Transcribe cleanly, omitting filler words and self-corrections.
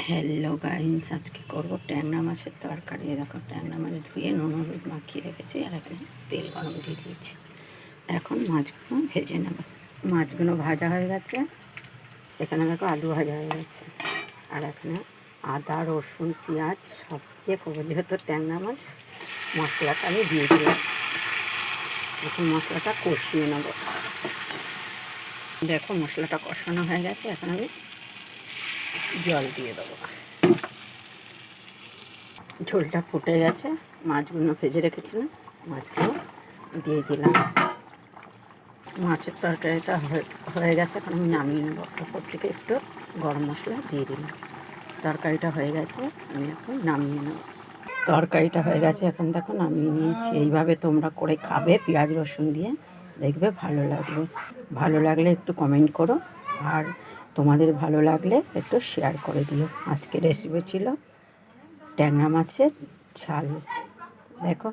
Hello guys, আজকে করবো ট্যাংরা মাছের তরকারি। দেখো, ট্যাংরা মাছ ধুয়ে নুন হলুদ মাখিয়ে রেখেছি, আর এখানে তেল গরম দিয়ে দিয়েছি। এখন মাছগুলো ভেজে নেব। মাছগুলো ভাজা হয়ে গেছে। এখানে দেখো আলু ভাজা হয়ে গেছে, আর এখানে আদা রসুন পেঁয়াজ সব দিয়ে করবো, যেহেতু ট্যাংরা মাছ। মশলাটা আমি দিয়ে দিলাম। এখন মশলাটা কষিয়ে নেব। দেখো, মশলাটা কষানো হয়ে গেছে। এখন আমি জল দিয়ে দেবো। ঝোলটা ফুটে গেছে। মাছগুলো ভেজে রেখেছিলাম, মাছগুলো দিয়ে দিলাম। মাছের তরকারিটা হয়ে গেছে। এখন আমি নামিয়ে নেব। ওপর থেকে একটু গরম মশলা দিয়ে দিলাম। তরকারিটা হয়ে গেছে, আমি এখন নামিয়ে নেব। তরকারিটা হয়ে গেছে, এখন দেখো নামিয়ে নিয়েছি। এইভাবে তোমরা করে খাবে পেঁয়াজ রসুন দিয়ে, দেখবে ভালো লাগবে। ভালো লাগলে একটু কমেন্ট করো, আর তোমাদের ভালো লাগলে একটু শেয়ার করে দিও। আজকে রেসিপি ছিল ট্যাংরা মাছের ঝাল। দেখো।